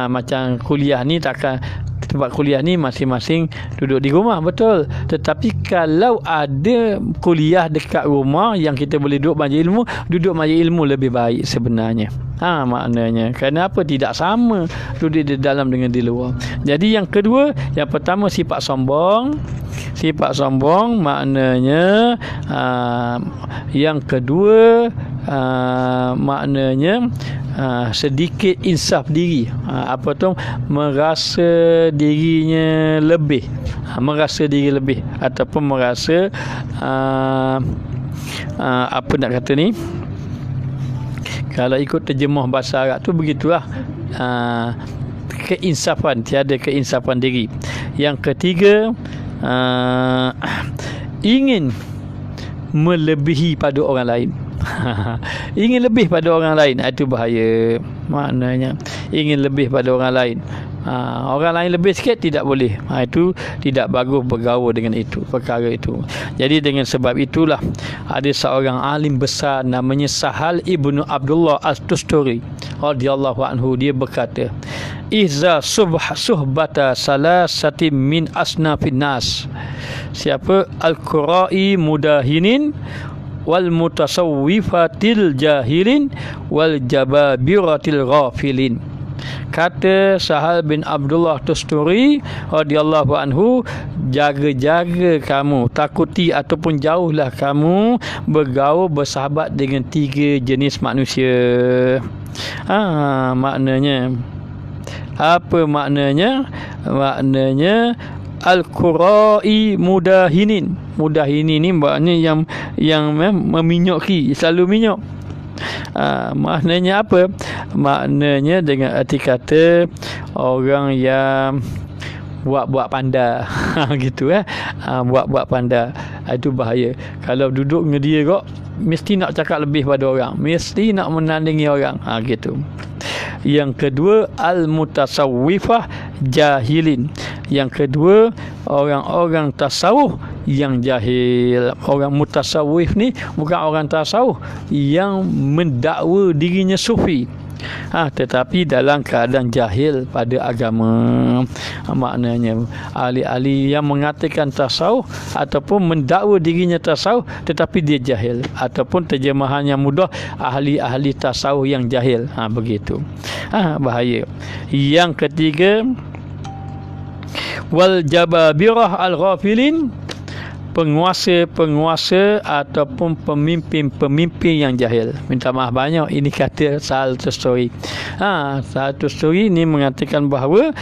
Macam kuliah ni takkan, tempat kuliah ni masing-masing duduk di rumah, betul. Tetapi kalau ada kuliah dekat rumah yang kita boleh duduk majlis ilmu, duduk majlis ilmu lebih baik sebenarnya. Maknanya kenapa tidak sama duduk di dalam dengan di luar. Jadi yang kedua, yang pertama sifat sombong. Sifat sombong maknanya yang kedua maknanya sedikit insaf diri. Apa tu? Merasa dirinya lebih. Merasa diri lebih ataupun merasa apa nak kata ni? Kalau ikut terjemah bahasa Arab tu begitulah. Keinsafan, tiada keinsafan diri. Yang ketiga, ingin melebihi pada orang lain. Ingin lebih pada orang lain, itu bahaya. Maknanya ingin lebih pada orang lain. Orang lain lebih sikit tidak boleh. Itu tidak bagus bergaul dengan itu, perkara itu. Jadi dengan sebab itulah ada seorang alim besar namanya Sahal ibnu Abdullah At-Tusturi radhiyallahu anhu, dia berkata, "Iza suhbata salasati min asnafin nas." Siapa? Al-Qura'i mudahinin, wal mutasawwifatil jahilin, wal jababiratil ghafilin. Kata Sahal bin Abdullah Tusturi radhiyallahu anhu, jaga-jaga kamu, takuti ataupun jauhlah kamu bergaul bersahabat dengan 3 jenis manusia. Maknanya apa maknanya? Maknanya al-qura'i mudahinin. Mudahinin ni maknanya yang meminyoki, selalu minyok. Maknanya apa? Maknanya dengan erti kata orang yang buat-buat panda. Gitu buat-buat panda. Itu bahaya. Kalau duduk dengan dia kok mesti nak cakap lebih pada orang, mesti nak menandingi orang. Gitu. Yang kedua, al-mutasawwifah jahilin. Yang kedua, orang-orang tasawuf yang jahil. Orang mutasawwif ni bukan orang tasawuf yang mendakwa dirinya sufi, tetapi dalam keadaan jahil pada agama. Maknanya ahli-ahli yang mengatakan tasawuf ataupun mendakwa dirinya tasawuf tetapi dia jahil, ataupun terjemahan yang mudah, ahli-ahli tasawuf yang jahil. Begitu. Bahaya. Yang ketiga, wal jababirah al-ghafilin, penguasa-penguasa ataupun pemimpin-pemimpin yang jahil. Minta maaf banyak, ini kata satu story. Satu story ni mengatakan bahawa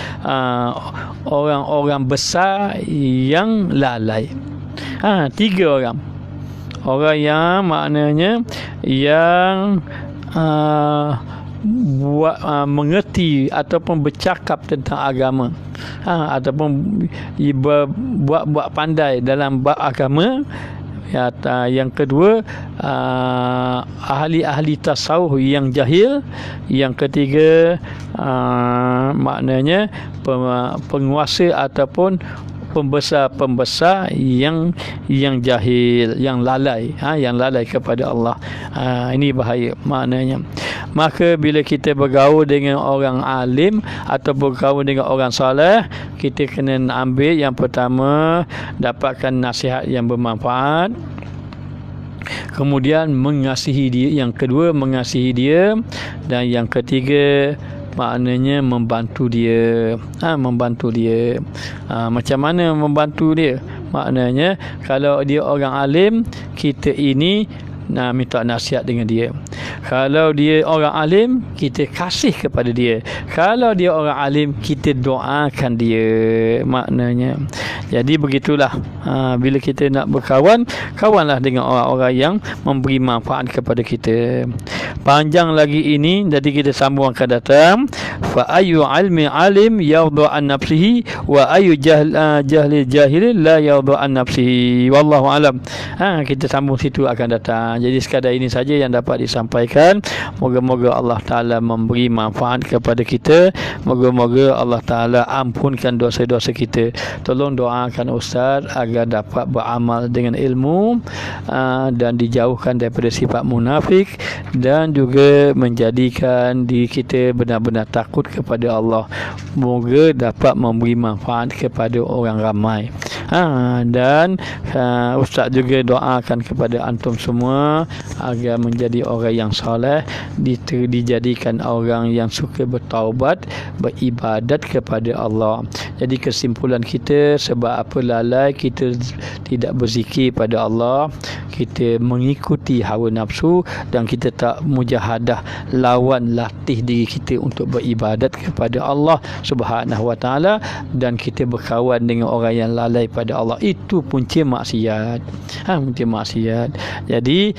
orang-orang besar yang lalai. 3 orang. Orang yang maknanya yang mengerti ataupun bercakap tentang agama, ataupun buat pandai dalam bab agama. Yang kedua, ahli-ahli tasawuf yang jahil. Yang ketiga, maknanya penguasa ataupun pembesar-pembesar yang jahil, yang lalai, yang lalai kepada Allah. Ini bahaya maknanya. Maka bila kita bergaul dengan orang alim atau bergaul dengan orang soleh, kita kena ambil yang pertama, dapatkan nasihat yang bermanfaat. Kemudian mengasihi dia. Yang kedua, mengasihi dia. Dan yang ketiga, maknanya membantu dia. Membantu dia. Macam mana membantu dia? Maknanya kalau dia orang alim, kita ini minta nasihat dengan dia. Kalau dia orang alim, kita kasih kepada dia. Kalau dia orang alim, kita doakan dia. Maknanya. Jadi begitulah. Bila kita nak berkawan, kawanlah dengan orang-orang yang memberi manfaat kepada kita. Panjang lagi ini, jadi kita sambung akan datang. Fa ayu ilmi alim yawdu an nafsihi wa ayu jahli jahilin la yawdu an nafsihi. Wallahu alam. Kita sambung situ akan datang. Jadi sekadar ini saja yang dapat disampaikan. Moga-moga Allah Ta'ala memberi manfaat kepada kita. Moga-moga Allah Ta'ala ampunkan dosa-dosa kita. Tolong doakan Ustaz agar dapat beramal dengan ilmu dan dijauhkan daripada sifat munafik, dan juga menjadikan diri kita benar-benar takut kepada Allah. Moga dapat memberi manfaat kepada orang ramai. Dan Ustaz juga doakan kepada antum semua agar menjadi orang yang soleh, dijadikan orang yang suka bertaubat, beribadat kepada Allah. Jadi kesimpulan kita, sebab apa lalai kita tidak berzikir pada Allah, kita mengikuti hawa nafsu, dan kita tak mujahadah lawan latih diri kita untuk beribadat kepada Allah Subhanahu Wa Taala, dan kita berkawan dengan orang yang lalai pada Allah. Itu punca maksiat. Punca maksiat. Jadi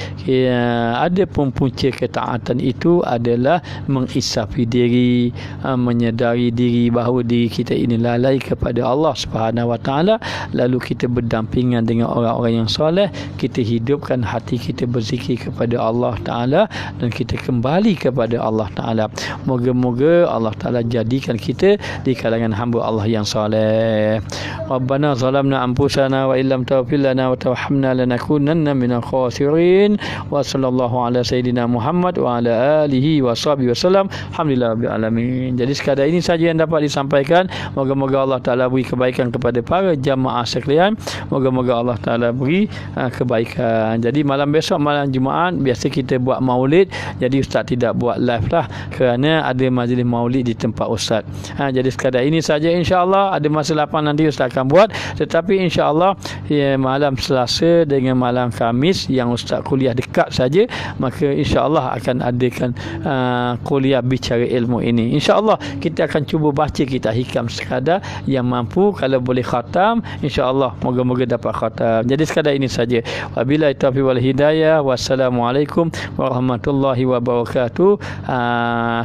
ada pun punca ketaatan itu adalah mengisafi diri, menyedari diri bahawa diri kita ini lalai kepada Allah Subhanahu Wa Taala, lalu kita berdampingan dengan orang-orang yang soleh, kita hidupkan hati kita berzikir kepada Allah Ta'ala, dan kita kembali kepada Allah Ta'ala. Moga-moga Allah Ta'ala jadikan kita di kalangan hamba Allah yang soleh. Rabbana zalamna anfusana wa illam taghfir lana wa tarhamna lanakunanna minal khasirin. Wa sallallahu ala sayyidina Muhammad wa ala alihi wa sahbihi wasallam. Alhamdulillah rabbil alamin. Jadi sekadar ini saja yang dapat disampaikan. Moga-moga Allah Ta'ala beri kebaikan kepada para jamaah sekalian. Moga-moga Allah Ta'ala beri kebaikan. Jadi malam besok, malam Jumaat, biasa kita buat maulid. Jadi Ustaz tidak buat live lah, kerana ada majlis maulid di tempat Ustaz. Jadi sekadar ini saja, insya-Allah. Ada masa lapang nanti Ustaz akan buat. Tetapi insya-Allah malam Selasa dengan malam Khamis yang ustaz kuliah dekat saja, maka insya-Allah akan adakan kuliah bicara ilmu ini. Insya-Allah kita akan cuba baca kitab hikam sekadar yang mampu, kalau boleh khatam insya-Allah moga-moga dapat khatam. Jadi sekadar ini saja. Wabillahi taufiq wal hidayah. Wassalamualaikum warahmatullahi wabarakatuh.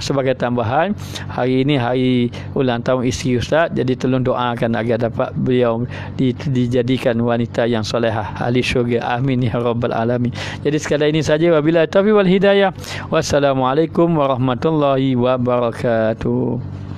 Sebagai tambahan, hari ini hari ulang tahun isteri ustaz, jadi tolong doakan agar dapat beliau dijadikan wanita yang solehah ahli syurga. Amin ya rabbal alamin. Jadi sekadar ini saja. Wabillahi taufiq wal hidayah. Wassalamualaikum warahmatullahi wabarakatuh.